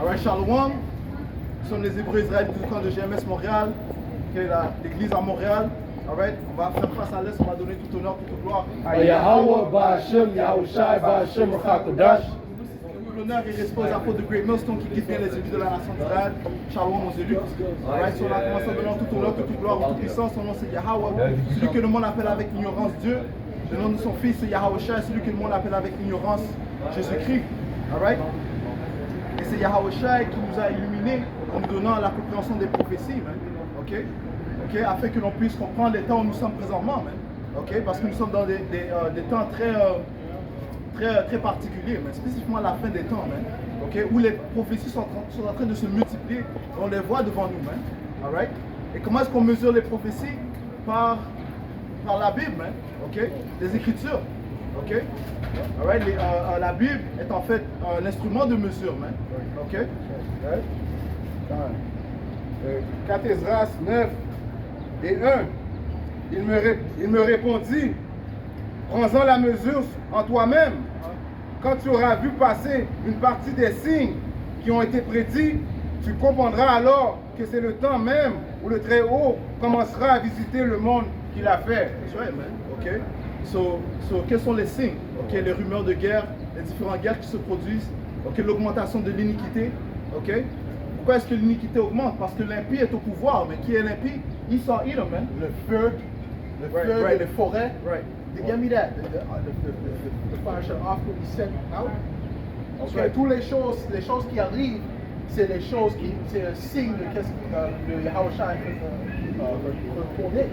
Alright, Shalom. Nous sommes les Hébreux israélites du camp de GMS Montréal, qui est l'église à Montréal. Alright, on va faire face à l'Est, on va donner tout honneur, toute gloire. Yahweh, Ba'Hashem, Yahushai, Ba'Hashem, Ruchakodash. L'honneur et respect aux apôtres de Great Millstone qui guident bien les élus de la nation d'Israël. Shalom aux élus. Alright, so on a commencé en donnant tout honneur, toute gloire, toute puissance. Son nom c'est Yahweh. Celui que le monde appelle avec ignorance Dieu. Le nom de son fils c'est Yahushai. Celui que le monde appelle avec ignorance Jésus-Christ. Alright. Et c'est Yahushai qui nous a illuminés en nous donnant la compréhension des prophéties. Ok? Ok? Afin que l'on puisse comprendre les temps où nous sommes présentement. Ok? Parce que nous sommes dans des temps très particuliers, mais spécifiquement à la fin des temps, okay, où les prophéties sont en train de se multiplier, on les voit devant nous. Alright? Et comment est-ce qu'on mesure les prophéties? Par la Bible, okay? Les Écritures. Okay? Alright? La Bible est en fait l'instrument de mesure. Okay? 4 Esdras 9 et 1, il me répondit, prends-en la mesure en toi-même. Quand tu auras vu passer une partie des signes qui ont été prédits, tu comprendras alors que c'est le temps même où le Très-Haut commencera à visiter le monde qu'il a fait. That's right, man. Okay? So, quels sont les signes? Okay? Les rumeurs de guerre, les différentes guerres qui se produisent, okay? L'augmentation de l'iniquité. Okay? Pourquoi est-ce que l'iniquité augmente? Parce que l'impie est au pouvoir, mais qui est l'impie? Esau Edom, man. Le feu, les forêts. Right. Give me that. The fire shut off when we set out. Okay. Okay. Toutes les choses qui arrivent, c'est les choses qui, c'est un signe de qu'est-ce que le Yahushua répondait.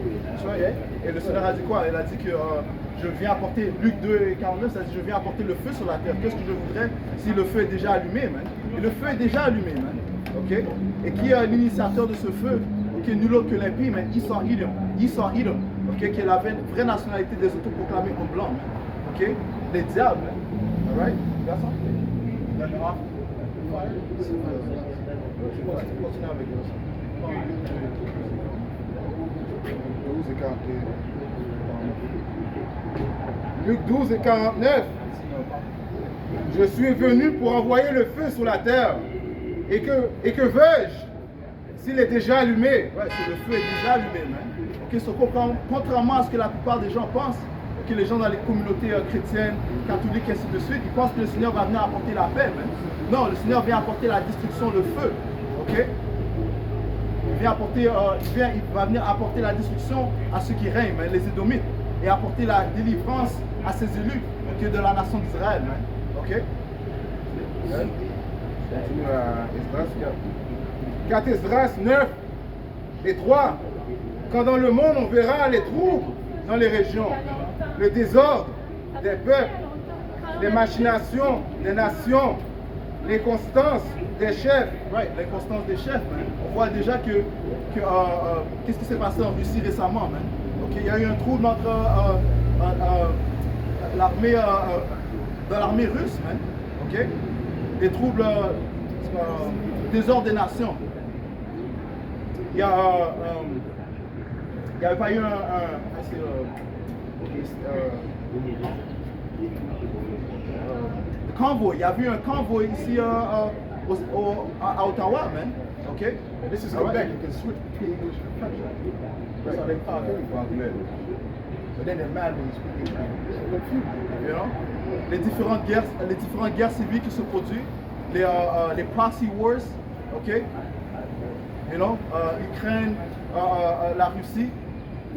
Okay. Et le Seigneur a dit quoi? Il a dit que je viens apporter, Luc 2 et 49, ça dit je viens apporter le feu sur la terre. Qu'est-ce que je voudrais si le feu est déjà allumé, man? Et le feu est déjà allumé, man. Ok? Et qui est l'initiateur de ce feu? Ok, nul autre que l'impie, mais Esau Edom. Okay, qui est la vraie nationalité des autoproclamés en blanc, man. Ok, les diables, man. Alright, garçon. Continue avec nous. 12 et 49. Luc 12 et 49. Je suis venu pour envoyer le feu sur la terre. Et que veux-je s'il est déjà allumé? Ouais, si le feu est déjà allumé, man. Okay, so, contrairement à ce que la plupart des gens pensent, que les gens dans les communautés chrétiennes, catholiques, ainsi de suite, ils pensent que le Seigneur va venir apporter la paix. Man. Non, le Seigneur vient apporter la destruction, le feu. Okay? Il va venir apporter la destruction à ceux qui règnent, man, les Édomites, et apporter la délivrance à ses élus, okay, de la nation d'Israël. Ok? Continue à Esdras 4 Esdras 9 et 3. Quand dans le monde on verra les troubles dans les régions, le désordre des peuples, les machinations des nations, l'inconstance des chefs. Right, l'inconstance des chefs, man. On voit déjà qu'est-ce qui s'est passé en Russie récemment, man. Okay, il y a eu un trouble entre l'armée dans l'armée russe, man. Okay? Des troubles, désordre des nations. Il y avait pas eu un convoy. Il y a eu un convoy ici à Ottawa, man. Okay? This is Quebec. You can switch between English and French. That's how they talk anyway. But then they're mad when you speak English. You know? Les différentes guerres civiles qui se produisent, les proxy wars, okay? You know, Ukraine, la Russie,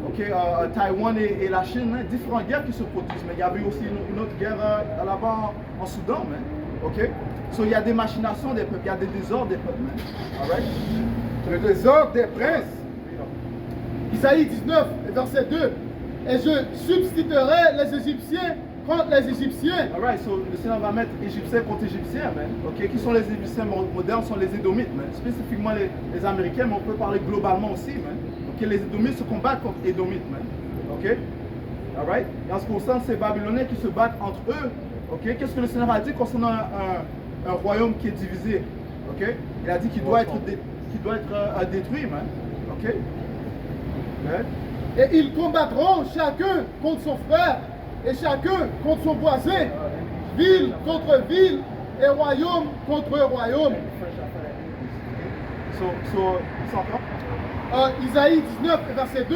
okay, Taïwan et la Chine, man, différentes guerres qui se produisent. Mais il y avait aussi une autre guerre là-bas en Soudan, man. Okay? So il y a des machinations des peuples, il y a des désordres des peuples, man. Alright? Le désordre des princes. Isaïe 19, verset 2. Et je substituerai les Égyptiens contre les Égyptiens. Alright, so le Seigneur va mettre Égyptiens contre Égyptiens, man. Okay? Qui sont les Égyptiens modernes? Sont les Édomites, man. Spécifiquement les Américains, mais on peut parler globalement aussi, man. Okay? Les Édomites se combattent contre Édomites, man. Ok? Alright? Et en ce qui concerne ces Babyloniens qui se battent entre eux, ok? Qu'est-ce que le Seigneur a dit concernant un royaume qui est divisé? Ok? Il a dit qu'il doit être détruit, man. Ok? Okay? Et ils combattront chacun contre son frère et chacun contre son voisin, ville contre ville, et royaume contre royaume. C'est encore? Isaïe 19, verset 2.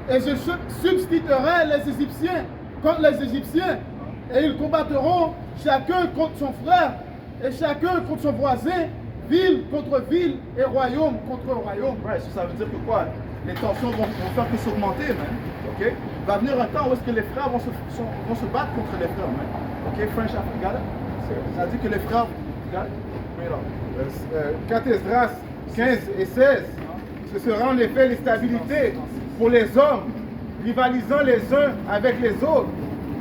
Et je substituerai les Égyptiens contre les Égyptiens, et ils combattront chacun contre son frère, et chacun contre son voisin, ville contre ville, et royaume contre royaume. Right, so ça veut dire que quoi? Les tensions vont faire que s'augmenter, man. Ok? Il va venir un temps où est-ce que les frères vont se battre contre les frères, man. Ok, French Africa, ça dit que les frères, regarde, read on. 4 Esdras 15 et 16. Ce sera en effet l'instabilité pour les hommes, rivalisant les uns avec les autres.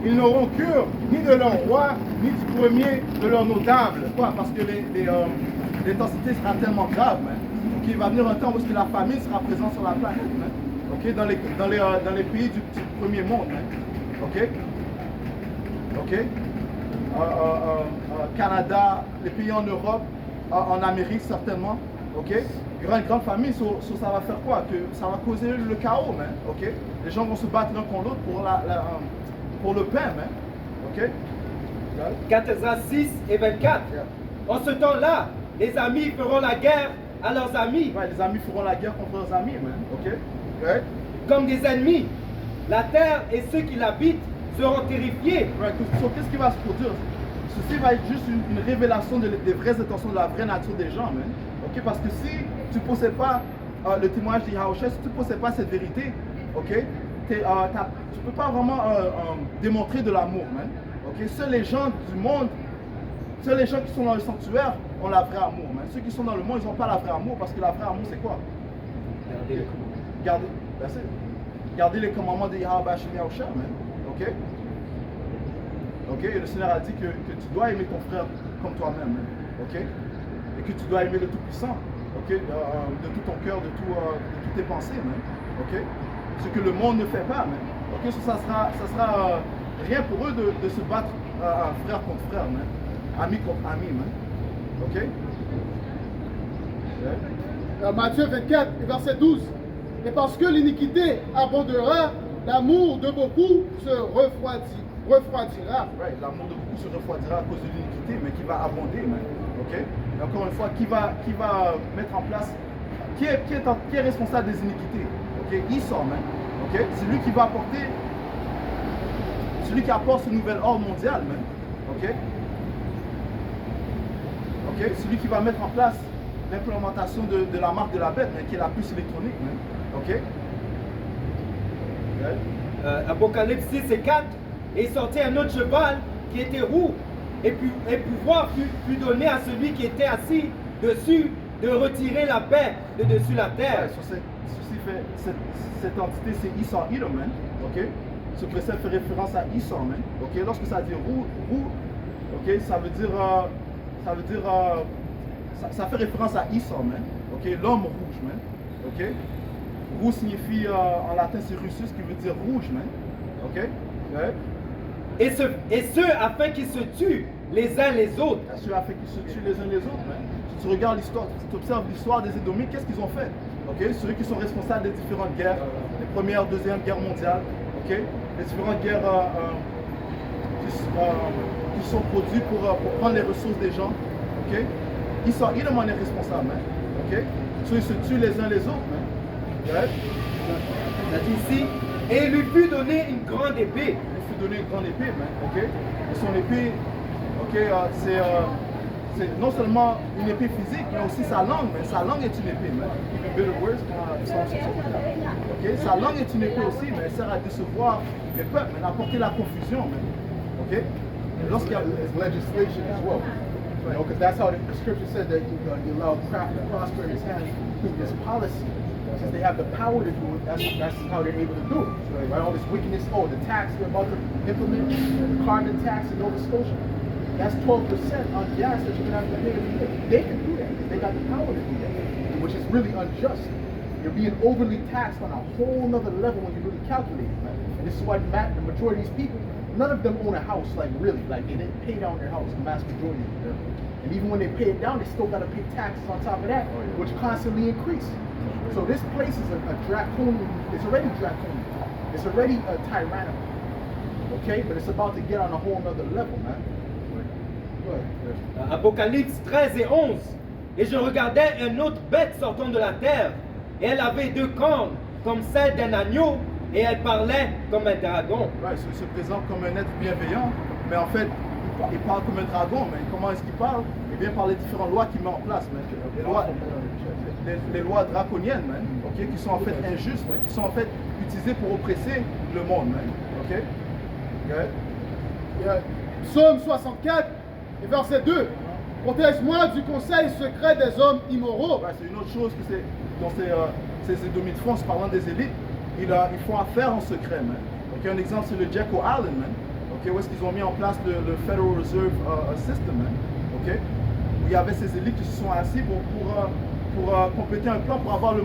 Ils n'auront cure ni de leur roi, ni du premier de leurs notables. Pourquoi? Parce que l'intensité sera tellement grave, man. Ok, il va venir un temps où est-ce que la famine sera présente sur la planète, man. Ok, dans les pays du premier monde, man. Ok? Ok? Canada, les pays en Europe, en Amérique certainement, ok? Il y aura une grande famille, ça va faire quoi? Que ça va causer le chaos, man, ok? Les gens vont se battre l'un contre l'autre pour le pain, man, ok? 4 Esdras 6 et 24. En ce temps-là, les amis feront la guerre à leurs amis. Ouais, les amis feront la guerre contre leurs amis, man, ok? Right? Comme des ennemis. La terre et ceux qui l'habitent seront terrifiés. Right. So, qu'est-ce qui va se produire? Ceci va être juste une révélation des vraies intentions, de la vraie nature des gens, man. Ok? Parce que si tu ne possèdes pas le témoignage de Yahushua, si tu ne possèdes pas cette vérité, ok? Tu ne peux pas vraiment démontrer de l'amour, man. Ok? Seuls les gens du monde, seuls les gens qui sont dans le sanctuaire ont la vraie amour, man. Ceux qui sont dans le monde, ils n'ont pas la vraie amour, parce que la vraie amour, c'est quoi? Garder les commandements de Yahushua, man. Ok? Ok? Et le Seigneur a dit que tu dois aimer ton frère comme toi-même, man. Ok? Et que tu dois aimer le Tout-Puissant, ok? De tout ton cœur, de toutes tes pensées, man. Ok? Ce que le monde ne fait pas, man. Ok? So, ça sera rien pour eux de se battre frère contre frère, man. Ami contre ami, man. Ok? Yeah. Matthieu 24, verset 12. Et parce que l'iniquité abondera, l'amour de beaucoup se refroidira. Right. L'amour de beaucoup se refroidira à cause de l'iniquité, mais qui va abonder, man. Ok? Et encore une fois, qui va mettre en place, qui est responsable des iniquités? Ok? Esau, man. Ok? C'est lui qui va apporter, celui qui apporte ce nouvel ordre mondial, man. Ok? Ok? Celui qui va mettre en place l'implémentation de la marque de la bête, man, qui est la puce électronique, man. Ok? Yeah. Apocalypse 6 et 4. Et il sortit un autre cheval qui était roux, et pouvoir fut donné à celui qui était assis dessus de retirer la paix de dessus la terre. Ouais, cette entité, c'est Esau Edom, man. Ok? Ce précepte fait référence à Esau, man. Ok? Lorsque ça dit roux, ok? Ça fait référence à Esau, man. Ok? L'homme rouge, man. Ok? Roux signifie en latin c'est Russus, qui veut dire rouge, man. Ok? Ouais. Et ce afin qu'ils se tuent les uns les autres. Ceux afin qu'ils se tuent les uns les autres, man. Si tu regardes l'histoire, tu observes l'histoire des Édomites, qu'est-ce qu'ils ont fait? Ok? Ceux qui sont responsables des différentes guerres, les premières, deuxième guerre mondiale, ok? Les différentes guerres qui sont produites pour prendre les ressources des gens, ok? Ils en est responsable, man. Ok? So, ils se tuent les uns les autres, man. Ouais. Ça dit ici, et il lui fut donné une grande épée. Il fut donné une grande épée, man. Ok? Et son épée, ok, c'est non seulement une épée physique, mais aussi sa langue, mais sa langue est une épée, man. Bitter words, ok? Sa langue est une épée aussi, mais elle sert à décevoir les peuples, mais à apporter la confusion, man. Ok? Et lorsqu'il y a legislation as well. You know, because that's how the scripture said that you allow craft to prosper in his hand through this policy. Since they have the power to do it, that's how they're able to do it. Right? All this wickedness, the tax they're about to implement, the carbon tax in Nova Scotia, that's 12% on gas that you're going to have to pay every year. They can do that. They got the power to do that, which is really unjust. You're being overly taxed on a whole nother level when you really calculate it. Right? And this is why the majority of these people, none of them own a house, like really, like they didn't pay down their house, the mass majority of them. And even when they pay it down, they still got to pay taxes on top of that, which constantly increase. So this place is a draconian, it's already draconian. It's already tyrannical. Okay, but it's about to get on a whole nother level, man. Apocalypse 13 et 11. Et je regardais une autre bête sortant de la terre. Et elle avait 2 cornes, comme celle d'un agneau, et elle parlait comme un dragon. Ouais, il se présente comme un être bienveillant, mais en fait, il parle comme un dragon. Mais comment est-ce qu'il parle? Il vient par les différentes lois qu'il met en place. Man. Les lois draconiennes, man, okay, qui sont en fait injustes, man, qui sont en fait utilisées pour oppresser le monde. Man, okay? Yeah. Psaume 64 et verset 2. Protège-moi du conseil secret des hommes immoraux. Ouais, c'est une autre chose que dans ces Édomites font, en se parlant des élites, ils font affaire en secret. Man. Okay, un exemple, c'est le Jekyll Island, man. Okay, où est-ce qu'ils ont mis en place le Federal Reserve System, man. Okay? Où il y avait ces élites qui se sont assis pour compléter un plan pour avoir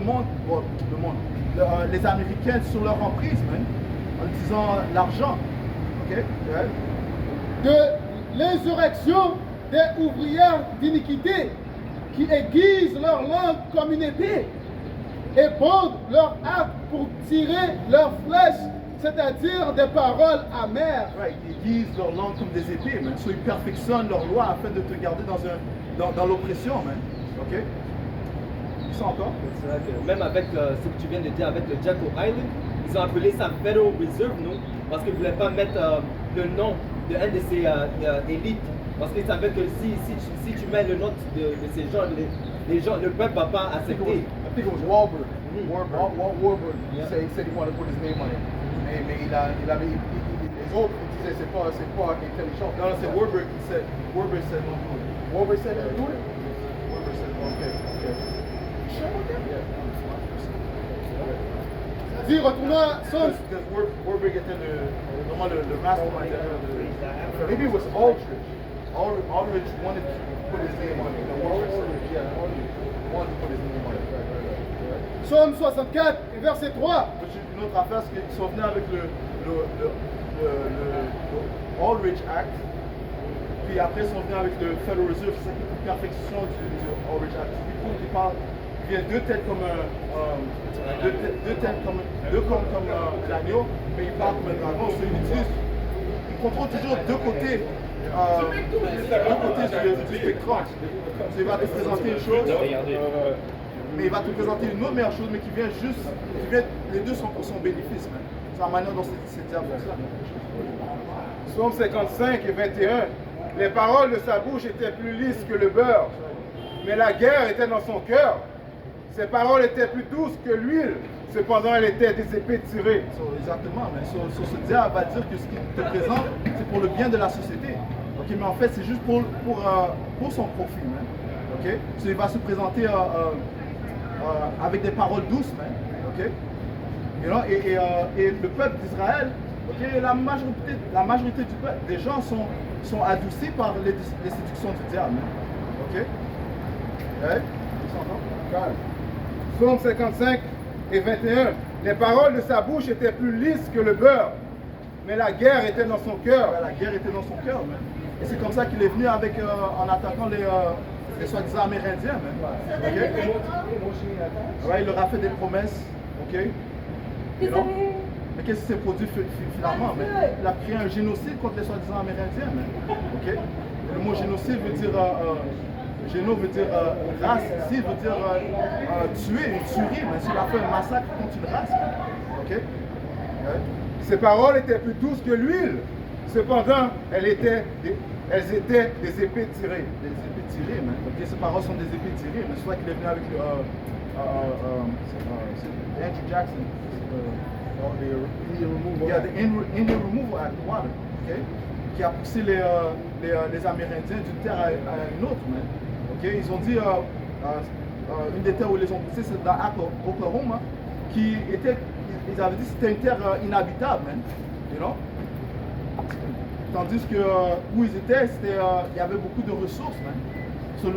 les Américains sur leur emprise, man, en utilisant l'argent. Okay? Yeah. De l'insurrection des ouvrières d'iniquité qui aiguisent leur langue comme une épée et pondent leur arc pour tirer leurs flèches, c'est-à-dire des paroles amères. Ouais, ils aiguisent leur langue comme des épées, man. So, ils perfectionnent leur loi afin de te garder dans l'oppression, man. Ok? Ça encore? C'est vrai que même avec ce que tu viens de dire avec le Jekyll Island, ils ont appelé ça Federal Reserve, non? Parce qu'ils ne voulaient pas mettre le nom d'un de ces élites. Parce qu'ils savaient que si tu mets le nom de ces gens, les gens, le peuple ne va pas I think accepter. it was Wahlberg. Mm-hmm. Warburg. Yeah. He said he wanted to put his name on it. Mais les autres disaient c'est pas intelligent. Non, c'est Warburg qui said non. Warburg said to do it? Warburg said no. Okay. Sure with that? Dis, retournons à Psaume. Warburg était vraiment le mastermind derrière de... Maybe it was Aldrich. Aldrich wanted to put his name on it. Aldrich wanted to put his name on it. Right. Psaume 64 et verset 3. Une autre affaire, c'est qu'ils sont venus avec le Aldrich Act, puis après ils sont venus avec le Federal Reserve, c'est ça qui est une perfection du Aldrich Act. Il parle, il vient deux têtes comme l'agneau, mais il parle comme un dragon. Il contrôle toujours deux côtés du spectre. Il va te présenter une chose, mais il va te présenter une autre meilleure chose, mais qui vient les deux sont pour son bénéfice. C'est la manière dont c'est dit pour ça. Psaume 55 et 21. Les paroles de sa bouche étaient plus lisses que le beurre, mais la guerre était dans son cœur. Ses paroles étaient plus douces que l'huile, cependant elles étaient des épées tirées. Exactement, mais ce diable va dire que ce qu'il te présente, c'est pour le bien de la société. Okay, mais en fait, c'est juste pour son profit. Man. Okay? So, il va se présenter avec des paroles douces. Man. Okay? You know, et le peuple d'Israël, okay, la majorité du peuple, des gens sont adoucis par les séductions du diable. Man. Okay? Ouais? Psaume 55 et 21. Les paroles de sa bouche étaient plus lisses que le beurre, mais la guerre était dans son cœur. Ouais, la guerre était dans son cœur. Man. Et c'est comme ça qu'il est venu avec, en attaquant les soi-disant amérindiens. Man. Okay? Ouais, il leur a fait des promesses. Okay? Mais qu'est-ce qui s'est produit finalement? Mais il a créé un génocide contre les soi-disant amérindiens. Man. Okay? Et le mot génocide veut dire... Géno veut dire race, ici veut dire tuer, une tuerie, mais s'il a fait un massacre contre une race. Ok? Ouais. Ses paroles étaient plus douces que l'huile, cependant elles étaient des épées tirées. Des épées tirées, man. Ok, ces paroles sont des épées tirées, mais c'est vrai qu'il est venu avec Andrew Jackson. Indian Removal Act, water, okay? Qui a poussé les Amérindiens d'une terre à une autre. Man. Okay? Ils ont dit, une des terres où ils les ont poussés, c'est dans Oklahoma, ils avaient dit que c'était une terre inhabitable. Man. You know? Tandis que où ils étaient, il y avait beaucoup de ressources. Man.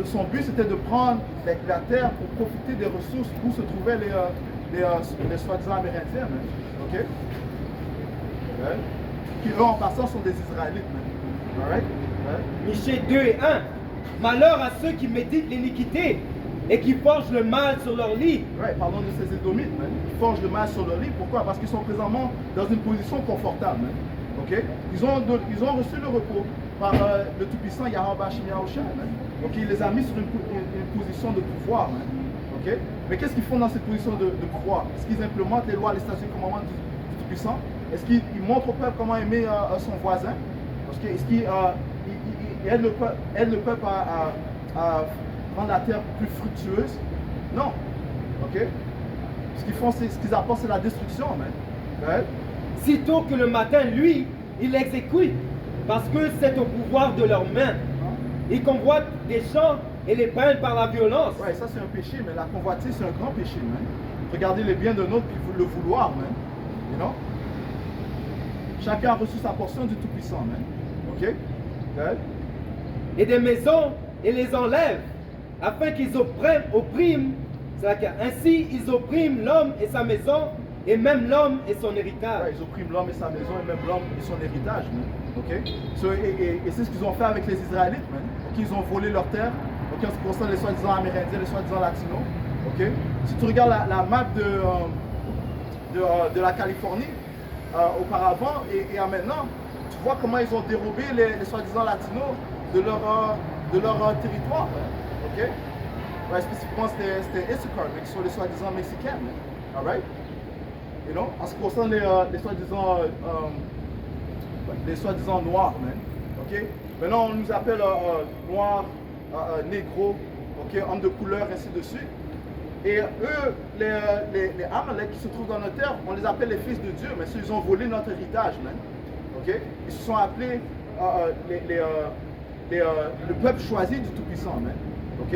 Son but, c'était de prendre la terre pour profiter des ressources où se trouvaient les soi-disant Amérindiens. Man. Okay? Ouais. Qui, eux, en passant, sont des Israélites. Man. Alright? Ouais. Michée 2 et 1. Malheur à ceux qui méditent l'iniquité et qui forgent le mal sur leur lit. Ouais, parlons de ces Édomites. Man. Ils forgent le mal sur leur lit. Pourquoi? Parce qu'ils sont présentement dans une position confortable. Man. Okay? Ils ont reçu le repos. par le Tout-Puissant Yahweh Hashem Yahushua. Donc il les a mis sur une position de pouvoir. Okay? Mais qu'est-ce qu'ils font dans cette position de pouvoir? Est-ce qu'ils implémentent les lois, les statuts, les commandements du Tout-Puissant? Est-ce qu'ils montrent au peuple comment aimer son voisin? Est-ce qu'ils aident le peuple à rendre la terre plus fructueuse? Non. Ok? Ce qu'ils font, ce qu'ils apportent, c'est la destruction, man. Right? Sitôt que le matin, lui, il l'exécute parce que c'est au pouvoir de leurs mains. Ils convoitent des champs et les prennent par la violence. Ouais, ça c'est un péché, mais la convoitise c'est un grand péché, man. Regardez les biens de l'autre puis le vouloir, man. You know? Chacun a reçu sa portion du Tout-Puissant, man. Ok? Right? Et des maisons, et les enlèvent afin qu'ils oppriment. C'est-à-dire ainsi, ils oppriment l'homme et sa maison, et même l'homme et son héritage. Ouais, ils oppriment l'homme et sa maison, et même l'homme et son héritage, man. Ok? So, et c'est ce qu'ils ont fait avec les Israélites, man. Ok, ils ont volé leur terre. Ok, en ce qui concerne les soi-disant Amérindiens, les soi-disant Latinos. Ok? Si tu regardes la map de la Californie, auparavant et maintenant, tu vois comment ils ont dérobé les soi-disant Latinos de leur territoire. Ok? Ouais, spécifiquement, c'était Issachar, mais qui sont les soi-disant Mexicains. Alright? You know? En ce qui concerne les soi-disant noirs, man. Ok? Maintenant, on nous appelle noirs, négros, ok? Hommes de couleur, ainsi de suite. Et eux, les Amalek qui se trouvent dans notre terre, on les appelle les fils de Dieu, mais ils ont volé notre héritage, man. Ok? Ils se sont appelés le peuple choisi du Tout-Puissant, man. Ok?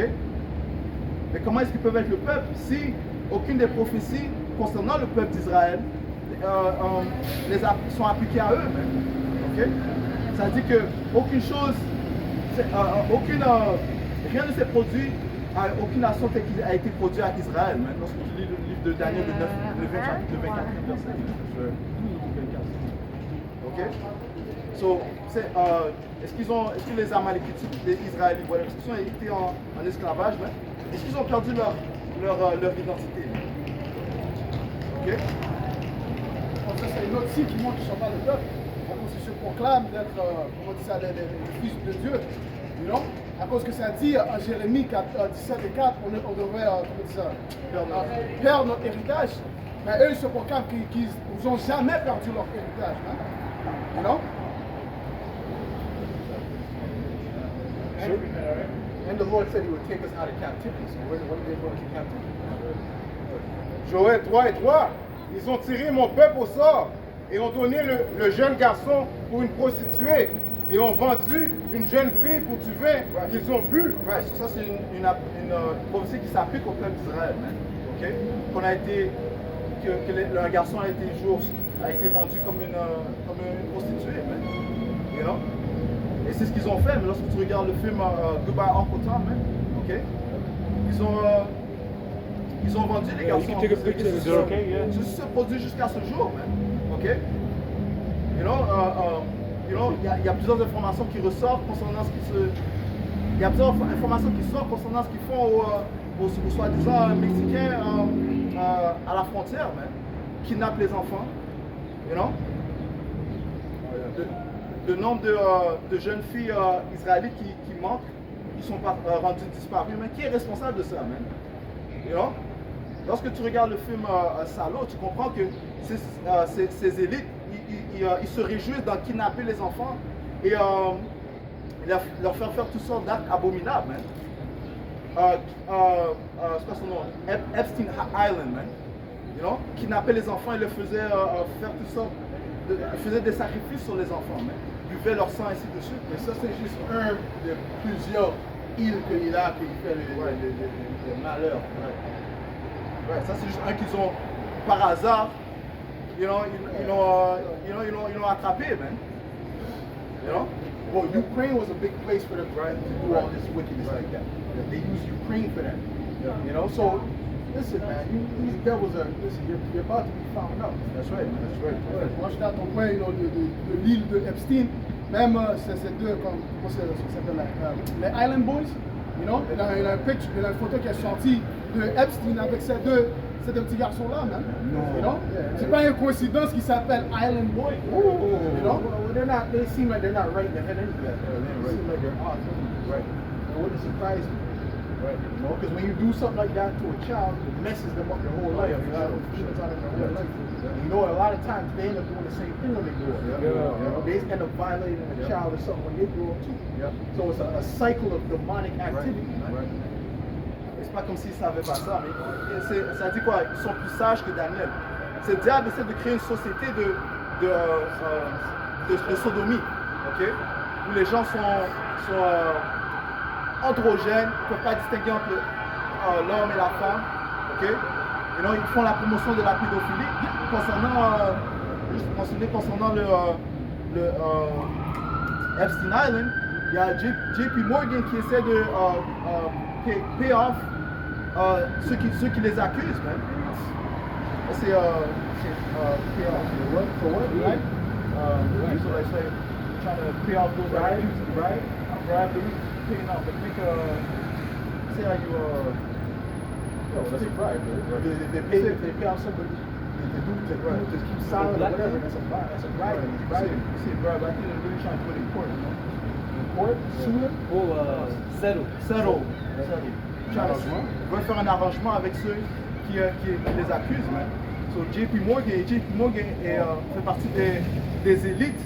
Mais comment est-ce qu'ils peuvent être le peuple si aucune des prophéties concernant le peuple d'Israël sont appliquées à eux, man? Ok? Ça veut dire qu'aucune chose, rien ne s'est produit, aucune nation qui a été produite à Israël, man. Lorsque tu lis le livre de Daniel, le 20 chapitre, le 24 verset. Ok? So, est-ce que les Amalekites, les Israélites, voilà, est-ce qu'ils ont été en esclavage, man? Est-ce qu'ils ont perdu leur identité? Ok? Donc ça, c'est une autre signe qui montre qu'ils ne sont pas le peuple. À cause qu'ils se proclament d'être, comment on dit ça, les fils de Dieu. You know? À cause que ça dit en Jérémie 17 et 4, on devrait, comment on dit ça, perdre notre héritage. Mais eux, ils se proclament qu'ils n'ont jamais perdu leur héritage. Hein? You know? And the Lord said He would take us out of captivity. So what are they going to captivity? Joël 3 et 3, ils ont tiré mon peuple au sort et ont donné le jeune garçon pour une prostituée et ont vendu une jeune fille pour du vin qu'ils ont bu. Ouais, ça c'est une prophétie qui s'applique au peuple d'Israël, man. Ok? Le garçon a été vendu comme une prostituée, man. You know? Et c'est ce qu'ils ont fait, mais lorsque tu regardes le film Goodbye Uncle Tom, man, ok? Ils ont vendu les garçons. C'est ce produit jusqu'à ce jour, man. Ok? Il y a plusieurs informations qui ressortent concernant ce qui se. Il y a plusieurs informations qui sortent concernant ce qu'ils font aux soi-disant Mexicains à la frontière, man. Kidnappent les enfants. You know? Le nombre de jeunes filles israélites qui manquent, qui sont rendues disparues, mais qui est responsable de ça, man? You know? Lorsque tu regardes le film Salo, tu comprends que ces élites, ils se réjouissent d'en kidnapper les enfants et leur faire toutes sortes d'actes abominables, man. C'est quoi son nom? Epstein Island, man. You know? Kidnapper les enfants et leur faisait faire toutes sortes. Ils faisaient des sacrifices sur les enfants, man. Buvaient leur sang, ainsi de suite. Mais ça, c'est juste un de plusieurs îles qu'il a qui fait le malheur. Ouais, ça c'est juste un qu'ils ont par hasard, ils l'ont attrapé, man. You know? Well, Ukraine was a big place for them, right, to do all this wickedness like that. They use Ukraine for that. You know, so listen, man, these devils are. Listen, you're about to be found out. That's right, man. That's right. Moi, j'étais à ton point de l'île de Epstein. Même ces deux, comment ça s'appelle, les Island Boys. You know, il y a une photo qui est sortie de Epstein avec ces deux c'est un petit garçon-là, man. No. You know? C'est pas une coïncidence qu'il s'appelle Island Boy. You know? Well, they seem like they're not right in the head anyway. They seem like they're off. Right. It wouldn't surprise me. Right. You know, because when you do something like that to a child, it messes them up their whole life. You know, demons out of their whole life. And you know, a lot of times they end up doing the same thing when they grow up. You know, they end up violating a child or something when they grow up too. So it's a cycle of demonic activity. Right. C'est pas comme s'ils savaient pas ça, mais ça dit quoi? Ils sont plus sages que Daniel. C'est le diable essaie de créer une société de sodomie, ok? Où les gens sont androgènes, ils ne peuvent pas distinguer entre l'homme et la femme, ok? Et donc ils font la promotion de la pédophilie. Concernant, juste mentionner concernant le Epstein Island, il y a JP Morgan qui essaie de pay off ceux qui les accusent, man. C'est pay off. For what? Right? So like say, trying to pay off those accused, right? Bribe them, paying off. But think, say how you That's a bribe. They pay off somebody to keep silent or whatever. That's a bribe. That's a bribe. You see bribe, I think they're really trying to put it in court, you know? Court, sue them. Settle. Settle. Ils veulent faire un arrangement avec ceux qui les accusent, man. So JP Morgan fait partie des élites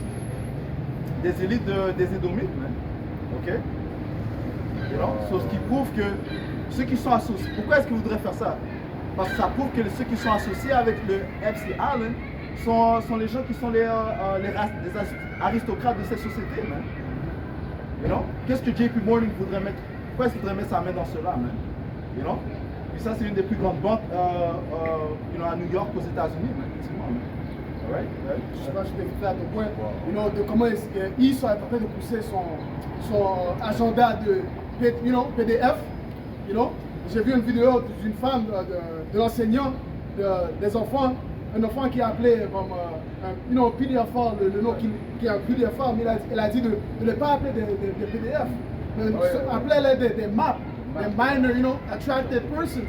des Édomites, man. Ok? You know? So, ce qui prouve que ceux qui sont associés, pourquoi est-ce qu'ils voudraient faire ça? Parce que ça prouve que ceux qui sont associés avec le Epstein Island sont les gens qui sont les aristocrates de cette société, man. You know? Qu'est-ce que JP Morgan voudrait mettre? Pourquoi est-ce qu'il voudrait mettre sa main dans cela, man? You know? Et ça, c'est une des plus grandes banques à New York, aux États-Unis, man. Effectivement, man. Alright? Je sais pas, je peux faire à ton point. You know, de comment ils sont en train de pousser son agenda de PDF. You know? J'ai vu une vidéo d'une femme, de l'enseignant, des enfants, un enfant qui a appelé comme PDFR, le nom qui a PDFR, mais elle a dit de ne pas appeler des PDF, mais appeler des maps, des minor, attracted persons.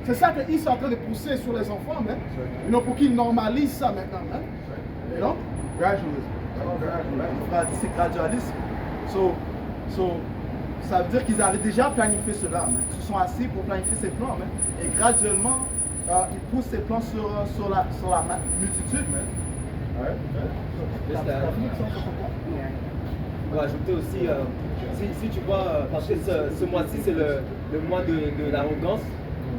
C'est ça qu'ils sont en train de pousser sur les enfants, man. Pour qu'ils normalisent ça maintenant, man. You know? Gradualisme. C'est gradualisme. So, ça veut dire qu'ils avaient déjà planifié cela, man. Ils se sont assis pour planifier ces plans, man. Et graduellement, ils poussent ces plans sur la multitude, man. On va ajouter aussi, si tu vois, parce que ce mois-ci c'est le mois de l'arrogance.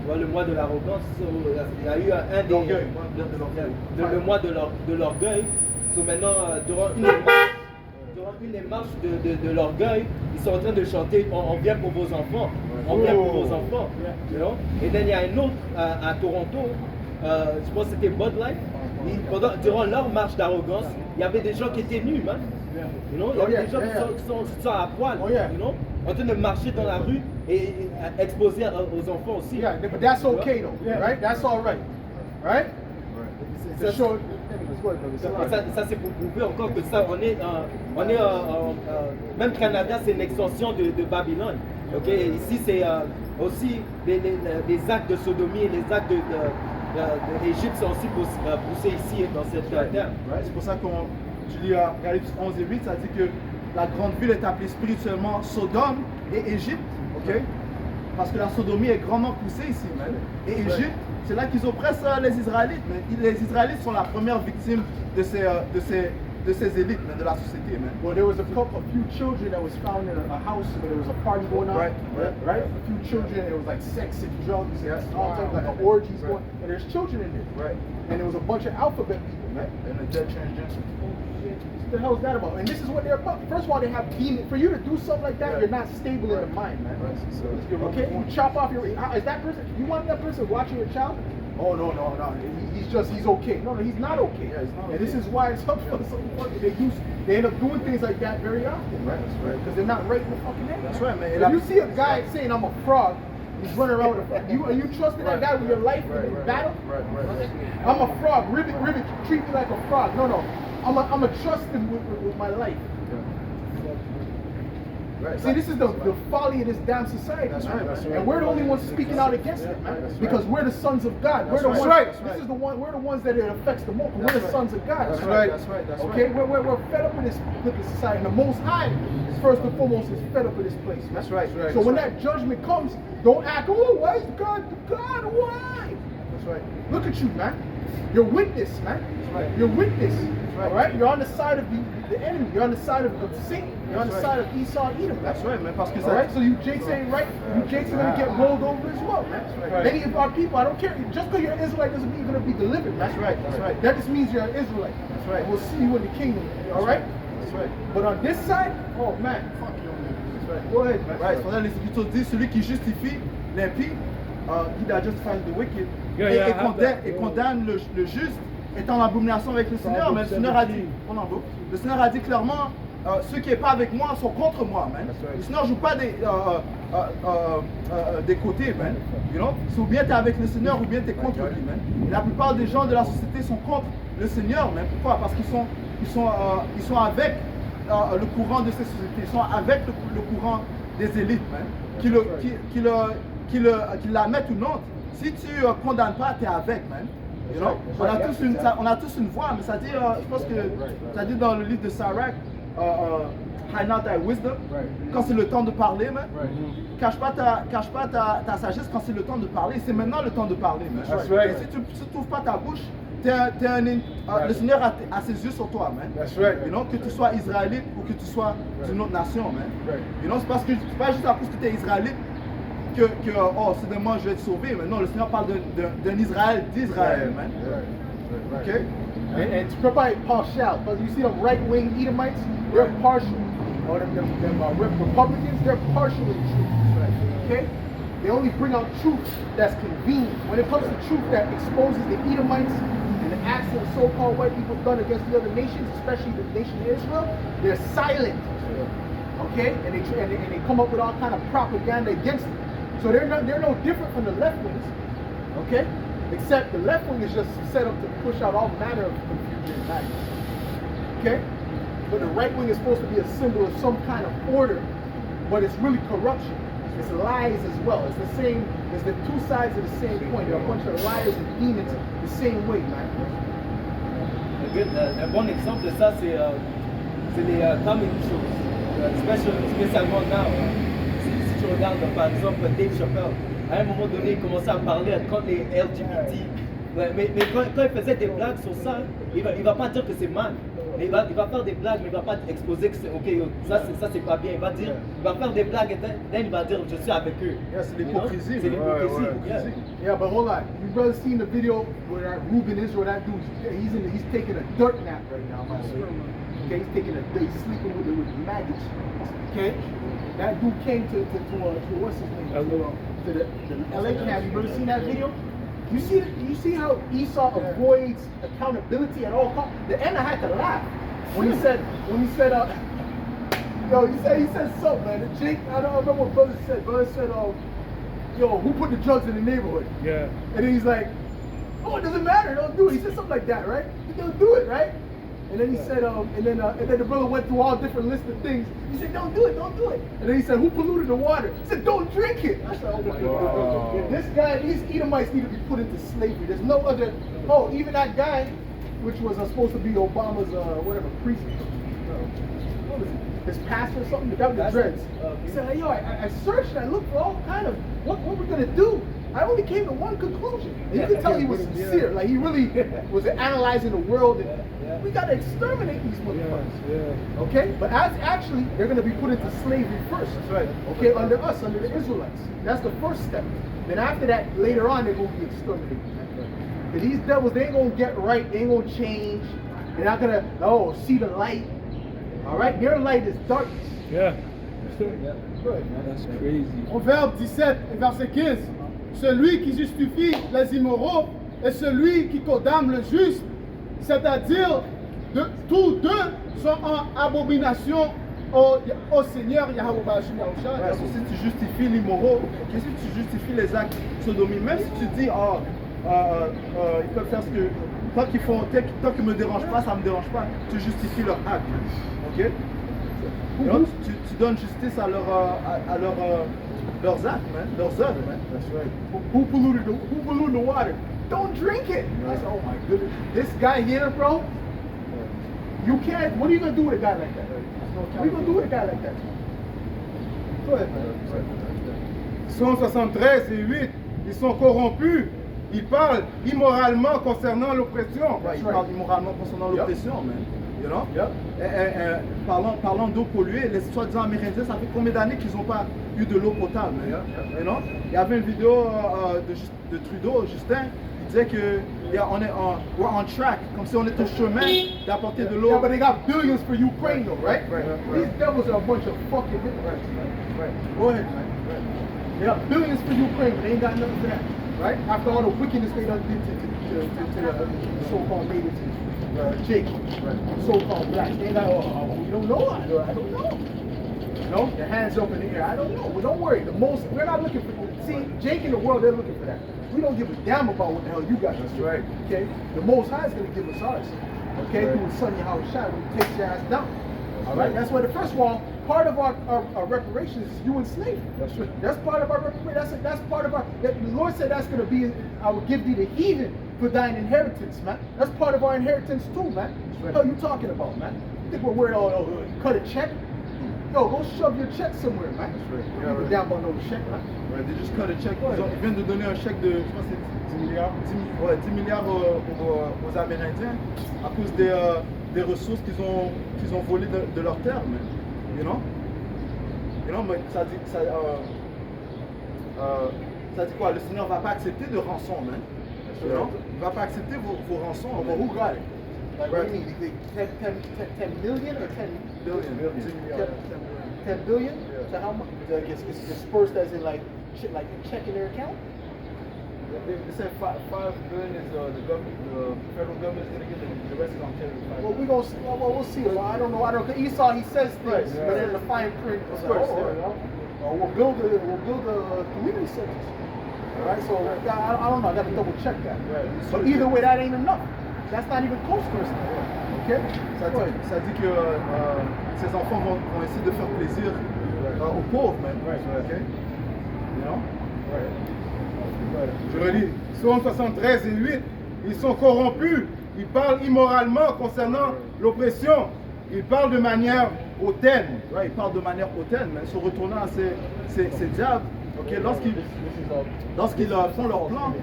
Le mois de l'arrogance, il y a eu le mois de l'orgueil. So maintenant, durant une des marches de l'orgueil, ils sont en train de chanter on vient pour vos enfants. On vient pour vos enfants. You know? Et then il y a un autre à Toronto, je pense que c'était Bud Light. Durant leur marche d'arrogance, il y avait des gens qui étaient nus, man. You know? Il y avait des gens qui sont à poil, you know? En train de marcher dans la rue et exposer aux enfants aussi. Yeah, but that's okay though, right? That's all right, right? Ça, ça c'est pour prouver encore que ça, même Canada c'est une extension de Babylone. Ok, ici c'est aussi les actes de sodomie et les actes d'Égypte sont aussi poussés ici dans cette terre. C'est pour ça que tu lis Apocalypse 11 et 8, ça dit que la grande ville est appelée spirituellement Sodome et Égypte, ok? Parce que la sodomie est grandement poussée ici, man. Et Égypte, c'est là qu'ils oppressent les Israélites. Mais les Israélites sont la première victime de ces élites, man, de la société, man. Well, there was a few children that was found in a house where there was a party going on, right? A few children, it was like sex and drugs and all types like orgies going, and there's children in there, right? And there was a bunch of alphabet people, right? And the dead transgender. What the hell is that about? And this is what they're about. First of all, they have demons. For you to do something like that, you're not stable in the mind, man. Okay, you chop off your. Is that person? You want that person watching your child? Oh no. He's okay. No, he's not okay. Yeah, he's not and okay. this is why it's up for some fucking. They end up doing things like that very often, right? That's right. Because they're not right in the fucking head. That's right, man. If you see a guy saying I'm a frog, he's running around with a frog. Are you trusting that guy with your life in battle? Right. I'm a frog. Ribbit, treat me like a frog. No. I'm a trust him with my life. Right. See, this is the folly of this damn society. That's man. right, that's right. And we're the only ones speaking out against it, man. Because we're the sons of God. We're the That's ones. right. That's This right. is the one. We're the ones that it affects the most. We're That's the right. sons of God. That's right. That's right. That's Okay, right. we're fed up with this society. And the Most High, first and foremost, is fed up with this place. Man. That's right. So when that judgment comes, don't act. Oh, why is God? God, why? That's right. Look at you, man. You're witness, man. right. You're witness. right. All right. You're on the side of the enemy. You're on the side of Satan. You're on the That's side right. of Esau and Edom. That's right, man. Parce que All right. So you Jakes ain't right. You Jakes are gonna get rolled over as well, man. right. Many of our people, I don't care. Just because you're an Israelite doesn't mean you're gonna be delivered, man. That's right. That's right. That just means you're an Israelite. That's right. And we'll see you in the kingdom. All right. That's right. But on this side, oh man, fuck you. That's right. Go ahead, man. Right, c'est pour ça que les Écritures disent celui qui justifie l'impie, he that justifies the wicked, et condamne le juste, est en abomination avec le Seigneur. Mais le Seigneur a dit, le Seigneur a dit clairement, ceux qui n'est pas avec moi sont contre moi, man. Le Seigneur ne joue pas des côtés, man. You know? So, ou bien tu es avec le Seigneur ou bien tu es contre lui, man. Et la plupart des gens de la société sont contre le Seigneur, man. Pourquoi? Parce qu'ils sont avec le courant de ces sociétés, ils sont avec le courant des élites, man. Qu'ils la mettent ou non. Si tu condamnes pas, tu es avec, man. You know? On a tous une voix, mais ça dit, je pense que ça dit dans le livre de Sirach, hide not thy wisdom, quand c'est le temps de parler, man. Cache pas ta sagesse quand c'est le temps de parler. C'est maintenant le temps de parler, man. Et si tu ne trouves pas ta bouche, le Seigneur a ses yeux sur toi, man. That's right. You know, que tu sois israélite ou que tu sois d'une autre nation, man. You know, c'est pas juste à cause que tu es israélite que oh, soudainement je vais être sauvé. Mais non, le Seigneur parle d'un Israël d'Israël, man. Okay? And to provide partial, because you see them right-wing Edomites, they're partial. Or them Republicans, they're partial in truth. Okay? They only bring out truth that's convenient. When it comes to truth that exposes the Edomites and the acts that so-called white people done against the other nations, especially the nation of Israel, they're silent. Okay? And they come up with all kind of propaganda against it. So they're no different from the left wings. Okay? Except the left wing is just set up to push out all manner of confusion and madness. Okay? But the right wing is supposed to be a symbol of some kind of order, but it's really corruption. It's lies as well. It's the same, it's the two sides of the same coin. They're a bunch of liars and demons the same way, man. Un bon exemple de ça, c'est les comedy shows, spécialement now. Si tu regardes par exemple Dave Chappelle, à un moment donné, il commençait à parler contre les LGBT. Mais quand il faisait des blagues sur ça, il va pas dire que c'est mal. Mais il va faire des blagues, mais il va pas exposer que c'est ok, ça c'est pas bien. Il va faire des blagues et il va dire je suis avec eux. Yeah, c'est l'hypocrisie. C'est l'hypocrisie. Yeah, but hold on. You brother seen the video where Ruben Israel, that dude, he's taking a dirt nap right now, by the way. Okay, he's sleeping with maggots. Okay, that dude came to what's his name? To the LA camp. You ever seen that video? You see how Esau avoids accountability at all costs. The end I had to laugh when he said he said something, man. Jake, I don't remember what brother said. Brother said, yo, who put the drugs in the neighborhood? Yeah. And then he's like, oh, it doesn't matter, don't do it. He said something like that, right? Don't do it, right? And then he said, and then the brother went through all different lists of things. He said, don't do it. And then he said, who polluted the water? He said, don't drink it. I said, oh my God. This guy, these Edomites need to be put into slavery. There's no other, even that guy, which was supposed to be Obama's, priest. What was it? His pastor or something, the guy with the dreads. He said, hey, yo, I searched and I looked for all kind of, what we're going to do. I only came to one conclusion. And you can tell he was sincere. Like, he really was analyzing the world. And we got to exterminate these motherfuckers. Okay? But actually, they're going to be put into slavery first. That's right. Okay? Under us, under the Israelites. That's the first step. Then after that, later on, they're going to be exterminated. And these devils, they ain't going to get right. They ain't going to change. They're not going to, see the light. All right? Their light is darkness. Yeah. Good, man. That's crazy. Proverbe 17, verset 15. Celui qui justifie les immoraux et celui qui condamne le juste, c'est-à-dire tous deux sont en abomination au Seigneur Yahweh Bashim Yahushua. Ouais, si tu justifies l'immoraux, si tu justifies les actes sodomie, même si tu dis, ils peuvent faire ce que. Tant qu'ils me dérange pas, ça me dérange pas, tu justifies leur acte. Ok? You know, tu donnes justice à leurs actes, man, leurs œuvres, man. That's right. Who polluted the water? Don't drink it. I said, oh my goodness. This guy here, bro, you can't, what are you going to do with a guy like that? What are you going to do with a guy like that? Go ahead, man. Psaume 73 et 8, ils sont corrompus, ils parlent immoralement concernant l'oppression. Ouais, ils parlent immoralement concernant l'oppression, man. You know? Yep. Parlant d'eau polluée, les soi-disant Amérindiens, ça fait combien d'années qu'ils n'ont pas eu de l'eau potable, man? You know? Il y avait une vidéo de Trudeau, Justin, il disait que we're on track, comme si on était au chemin d'apporter de l'eau. Yeah, but they got billions for Ukraine, though, right? Right. These devils are a bunch of fucking hypocrites, man. Right. Go ahead, man. They got billions for Ukraine, but they ain't got nothing for that, right? After all the wickedness they done did to the so-called natives, Jake, so-called blacks, they ain't got, we don't know, I don't know. You know, your hands up in the air, I don't know. Well, don't worry, we're not looking for, see, Jake in the world, they're looking for that. We don't give a damn about what the hell you got. That's right. Okay? The Most High is going to give us ours. Okay? Right. Through His Son Yahushua, when He takes your ass down. All right? That's why first of all, part of our reparations is you enslaved. That's right. That's part of our reparations. That's part of our, the Lord said that's going to be, I will give thee the heathen for thine inheritance, man. That's part of our inheritance too, man. Right. What are you talking about, man? You think we're worried, cut a check? Yo, go shove your check somewhere, man. That's right. You don't down about no check, man. Ouais, they just cut a check. Ils viennent de donner un chèque de, je crois que c'est 10 milliards. 10 milliards aux Amérindiens à cause des ressources qu'ils ont volées de leurs terres, man. You know? You know, mais ça dit quoi? Le Seigneur ne va pas accepter de rançon, man. You know? Il ne va pas accepter vos rançons. But who got it? Like, what do you mean? 10 million or 10 billion? 10 billion? Yeah. So how much? It's dispersed as in like check in their account? They said 5 billion is the government, the federal government is going to give the rest is on territory. Well, we'll see. Well, I don't know. Esau, he says things, right, but in the fine print, of course, we'll build a community centers. All right. So I don't know. I got to double check that. Right. But either way, that ain't enough. That's not even close to us now. Okay? Ça dit que ces enfants vont essayer de faire plaisir aux pauvres, même. Right. Okay? You know? Right. Je relis, Psaume 73 et 8, ils sont corrompus, ils parlent immoralement concernant l'oppression, ils parlent de manière hautaine. Ouais, ils parlent de manière hautaine, mais se retournant à ces diables, okay, lorsqu'ils font leur plan,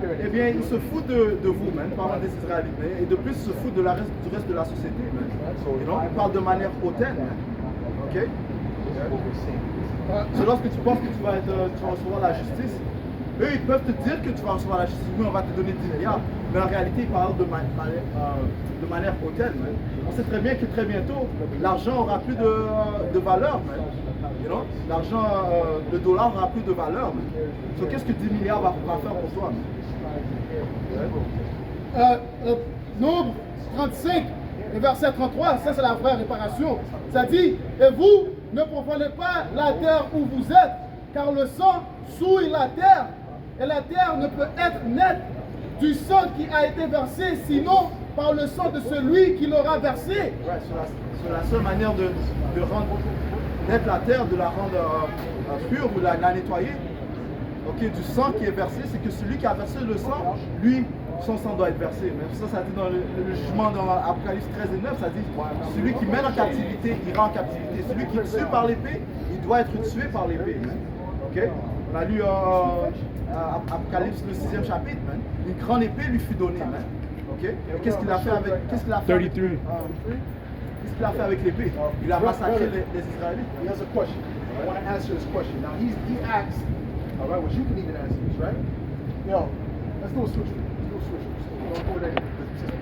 eh bien, ils se foutent de vous, même, parlant des Israélites, et de plus, ils se foutent du reste de la société, même. You know? Ils parlent de manière hautaine, ok? C'est lorsque tu penses que tu vas recevoir la justice, eux, ils peuvent te dire que tu vas recevoir la justice, oui, on va te donner 10 milliards, mais en réalité, ils parlent de manière hautaine, même. On sait très bien que très bientôt, l'argent aura plus de valeur, même. You know? L'argent, le dollar aura plus de valeur, même. Donc, qu'est-ce que 10 milliards va faire pour toi, même? Nombre 35 et verset 33, ça c'est la vraie réparation. Ça dit, et vous ne profanez pas la terre où vous êtes, car le sang souille la terre, et la terre ne peut être nette du sang qui a été versé, sinon par le sang de celui qui l'aura versé. Ouais, c'est la seule manière de rendre nette la terre, de la rendre pure ou la nettoyer. Okay, du sang qui est versé, c'est que celui qui a versé le sang, lui, son sang doit être versé. Mais ça dit dans le jugement dans Apocalypse 13 et 9, ça dit celui qui mène en captivité ira en captivité. Celui qui tue par l'épée, il doit être tué par l'épée. Okay? On a lu Apocalypse le 6e chapitre, man. Une grande épée lui fut donnée. Okay? Qu'est-ce qu'il a fait avec Qu'est-ce qu'il a fait avec l'épée? Il a massacré les Israélites. He has a question. I want to answer this question. Now he asks, all right, which you can even answer this, right? Yo, let's do a switch.